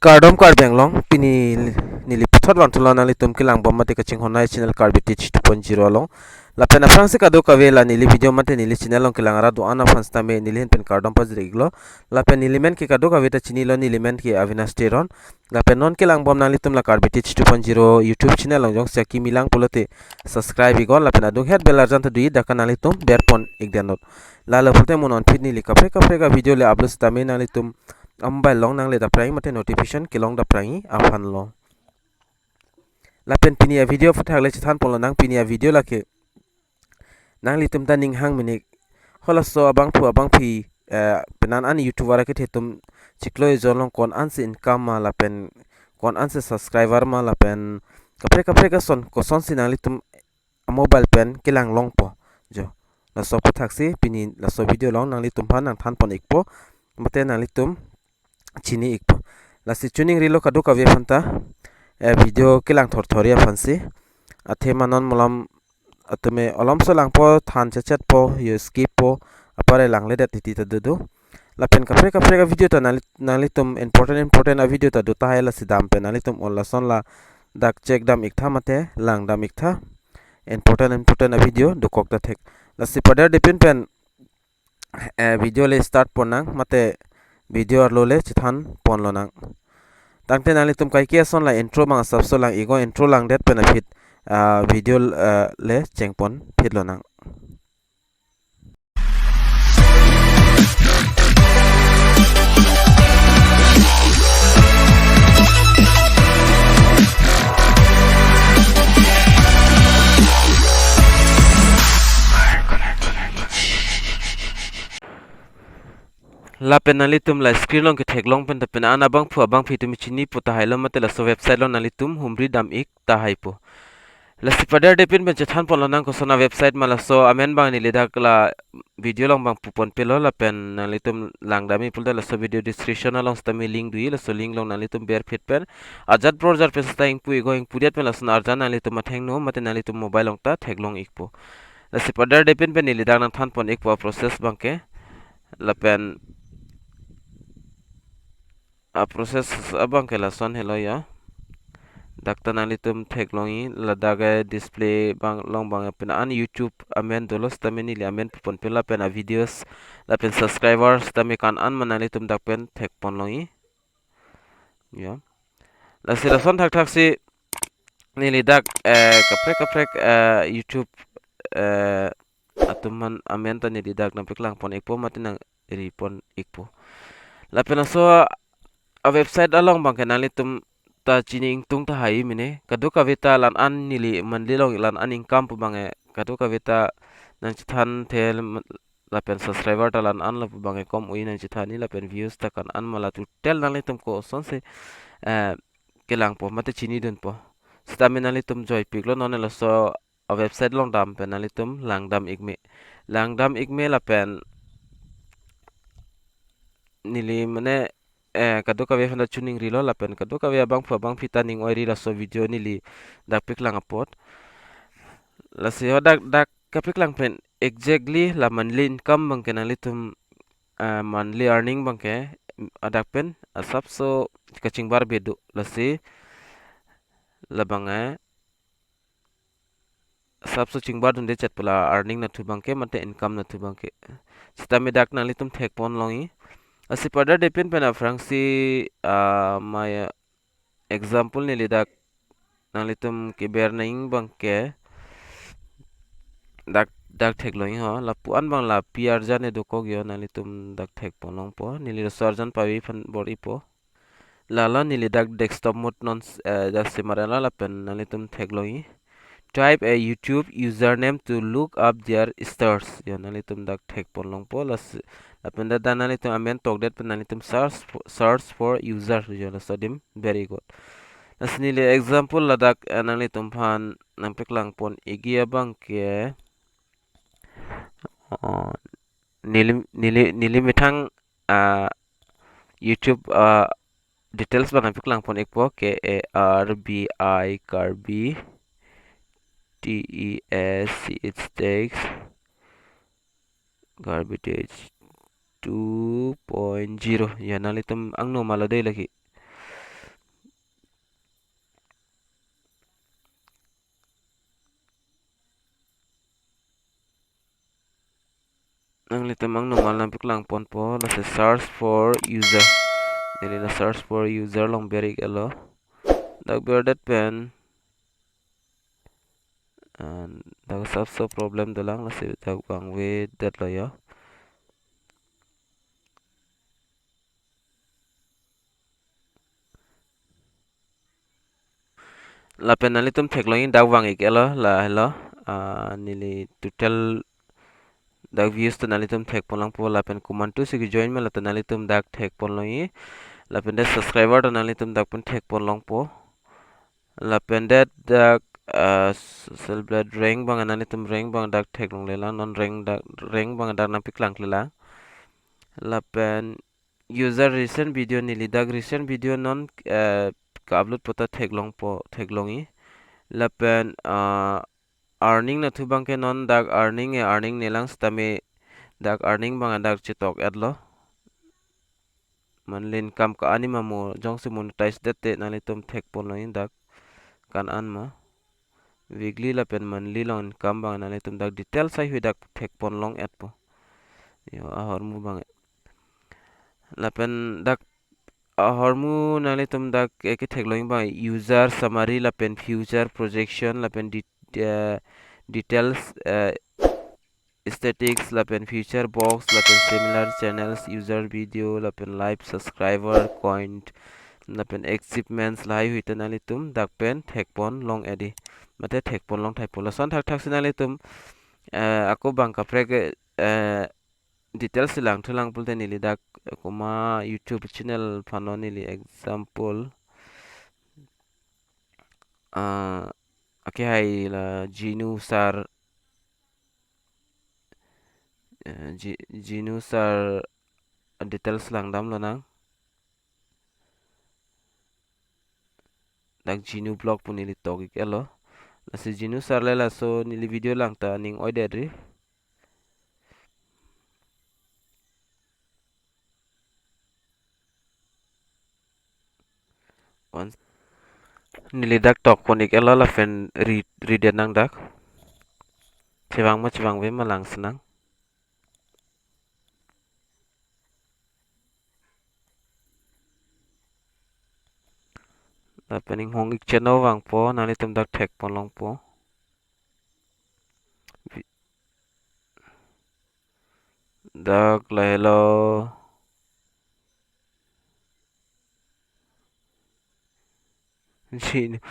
Kardom kar benglong pini nili puthot wan tulon ali tum kilang bom mate kaching honai channel Karbi teach 2.0 long la pena fransi kado kavela nili video mate nili channel long kilang ara do ana fans tame nili hen pen kardom pas reglo la pen nili men ki kado kaveta chini lo nili men ki avinas teron la pen non kilang bom nali tum la Karbi teach 2.0 YouTube channel long jong sia kimilang pulote subscribe igon la pen adung het belar janta dui dakan nali tum berpon igdenot la la pulte monon fit nili kapre kapre ka video le upload tame nali tum ambai long nang le da prang mate notification kilong da prangi afan lo la pen pinia video phathak le chan polo nang pinia video la ke nang li tum ta ning hang minik hola so abang phi penan an youtuber ke thetum chikloi zolong kon an se income ma la pen kon an se subscriber ma la pen kapre ka son koson sinang li tum mobile pen kilang long po jo la so phathak si pini la so video long nang li tum phan nang than pon ikpo mate nang li tum chini ikpo la si tuning rilo kadu ka ve phanta video kilang thor thoria phansi athe manon molam atme olom so lang po than chat po you skip po apare lang le dat ti ta du la pen kapre ka video ta nali tum important a video ta du ta hala sidam pen nali tum olla son la dak check dam ik tha mate lang dam ik tha important a video du kok ta thek la si pada depend pen video le start ponang mate video lo le chithan pon lo nang tangte nali tum kai kia son la intro mang sabso lang igo intro lang det pen fit video le chengpon fit lo nang la penalitum la screen long ke theklong pen ta pen ana bang phu bang phi tumi chini puta hailo mate la so website lo nalitum humri dam ik ta haipo la sipada depin ben chathan pon nang ko sona website mala so amen bang ni leda kala video long bang pupon pelo la pen nalitum lang dami pulda la so video description long stami link dui la so link long nalitum ber fit pen ajat browser pe sta ing pui going pudiat pen la so arjan nalitum matheng no mate nalitum mobile long ta theklong ikpo la sipada depin ben ni leda nang than pon ikpo process bang ke la pen proses abang ke lason hello ya dakta nalitum theklongi ladaga display bang long bang pen an YouTube amen dolos tameni li amen pon pela pen a videos la pen subscribers tami kan an manalitum dak pen thek pon longi ya la sila son thak si nili dak kaprek YouTube atuman amen ta nili dak nam peklang pon ekpo matina ri pon ekpo la pen so a website along bang kenali tum ta chini tung ta hai mine kadu kavita lan an nili manli long lan an income pu bange kadu kavita nan chithan thel la pen subscriber ta lan an la pu bange kom ui nan chithani la pen views ta kan an mala tu tel nan tum ko son se kelang po mate chini dun po stamina li tum joy pik lo non la so a website long dam pen ali tum langdam igme la pen nili mane kadu kawe fanda tuning rilo la pen kadu kawe abang phu abang fita ning oi la so video ni li dak pik lang apot la se dak kapik lang pen exactly la monthly income bang kenali tum monthly earning bang ke adak pen asap so kaching bar bedu la se la bang asap so chingbar dun de chat pula earning na thu bang ke mate income na thu bang ke stami dak nali tum thek pon longi asi pada depend pena frangsi my example ni lidak nalitum ke ber naing bang ke dak thek loing ho la puan bang la pr jane do ko gyo nalitum dak thek ponong po nili sarjan pawi fan bori po lala nili dak desktop mode non da simarala la pen nalitum thek loing type a YouTube username to look up their stars ya nalitum dak thek ponong po la apenda danali tum amen togdet penali tum search for user jona sadim very good asni le example ladak anali tum phan nampek lang pon igia bang ke nili mithang YouTube details ba nampek lang pon ekpo k a r b I Karbi t e s c h takes garbage 2.0 ya nalitum ang no malade lagi nang litum ang normal na PAKLANG pon po la se search for user nili la search for user long berik elo dak ber dat pen dak so problem dalang la se dak bang we dat lo ya la pen nalitum thekloin dak bang ik elo la hello nili total dak views to nalitum thek polang po la pen command to sig join me la to nalitum dak thek poloi la pen de subscriber to nalitum dak pen thek polong po la pen det dak celebrate rank bang nalitum rank bang dak thek long lela non rank bang dak nam PAKLANG lela la pen user recent video nili dak recent video non ka upload pota thek long po thek longi la pen earning na thu bang ke non dak earning nilang stame dak earning bang dak chitok adlo monthly income ka ani mo jong se monetize dete nalitum thek poloi dak kan an ma weekly la pen monthly long income bang nalitum dak detail sai hui dak thek pon long at po yo ahor mu bang la pen dak ahor mu nalitum dak ek thek loing bang user summary la pen future projection la pen details statics la pen future box la pen similar channels user video la pen live subscriber coin la pen achievements lai hui tanalitum dak pen thekpon long edi mate thekpon long thai pola son thak thak sinalitum ako bang kaprek details silang thulang pulte nili dak kuma YouTube channel phano nili example ake hai la Ginu sar Ginu sar details lang dam lo nang dak Ginu blog pun nili togik elo la si Ginu sar lela so nili video lang ta ning oi dedri once nili dak tok ponik elo la fen read nang dak chewang we malang senang la pening hong ik channel wang po nalitum dak thek pon long po dak la hello Genu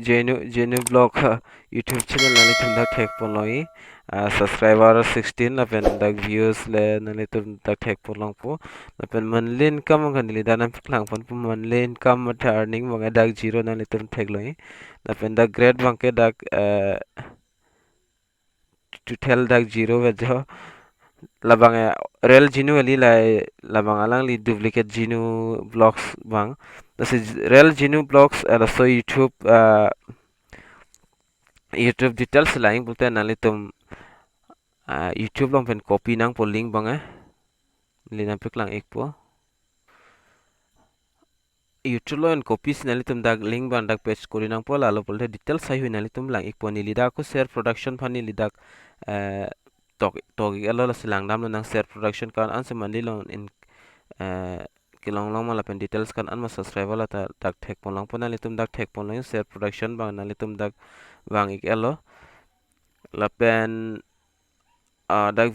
Genu blog YouTube channel nalitum dak thek pon loi subscriber 16 la pen dak views le nalitum dak thek pon long po la pen monthly income kan nili danam PAKLANG pon po monthly income mat earning bang dak zero nalitum thek loi la pen dak grade bang ke dak to tell dak zero bejo labang real Genu ali labang alang li duplicate Genu blocks bang this is real Genu blocks so YouTube details lain bulte nalitum YouTube long pen copy nang po link bang linam PAKLANG ek po YouTube lo en copy nalitum dak link bang dak page kori nang po lalo polte details sai hui nalitum lang ek po nili dak ko share production phani li dak tok alo la silang dam lo nang share production kan an se mandi long in kilong long mala pen details kan an ma subscriber la ta dak thek pon long pon nalitum dak thek pon long share production bang nalitum dak bang ik alo la pen dak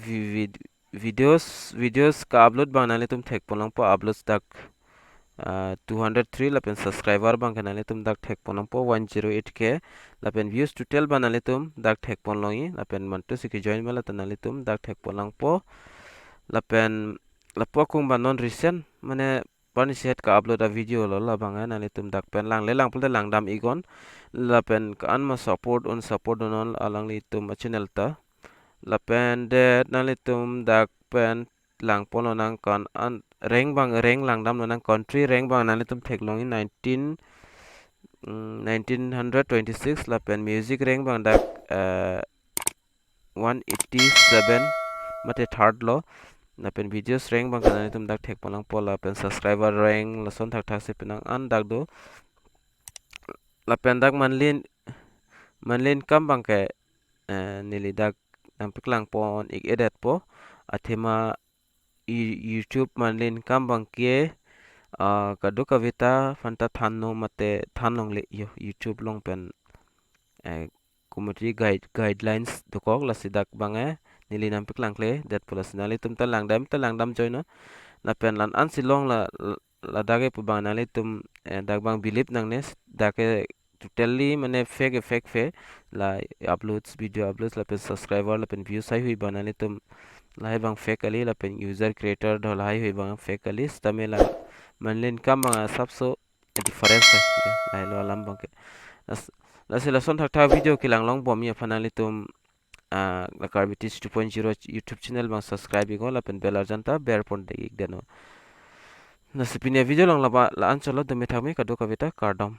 videos ka upload bang nalitum thek pon long po uploads dak 203 la pen subscriber bang kan nalitum dak thek pon long po 108k la pen views total bang nalitum dak thek pon long la pen man to siki join mala ta nalitum dak thek pon long po la pen la po kung ban non recent mane pani set ka upload a video lo la bang nalitum dak pen lang le lang pulte lang dam igon la pen ka an ma support on alang li tum channel ta la pen de nalitum dak pen lang pono nang kan an reng lang dam nang country reng bang nalitum thek long in 1926 la pen music reng bang dak 187 mate third lo la pen videos rank bang kanani tum dak thek palang pola pen subscriber rank la son thak thak se penang an dak do la pen dak manlin income bang ke nili dak nang PAKLANG pon ik edit po athema YouTube manlin kambang kie kadu kavita fanta thanno mate thanong le YouTube long pen community guidelines dokok la sidak bange nili nam PAKLANG le dat pula sinali tum talang dam join no la pen lan an silong la dage pu bang nali tum dag bang believe nang nes dake totally mane fake fe la video uploads la pen subscriber la pen views hai hui banali tum la bang fake ali la pen user creator dhol hai hui bang fake ali stame la manlen kam bang sabso difference la lo alam bang ke la sila son thak video kilang long bom ya fanali tum la Karbi 2.0 YouTube channel bang subscribe go la pen bell arjanta bear pon de ik deno na sipine video long la an chalo de methame kadu kavita kardom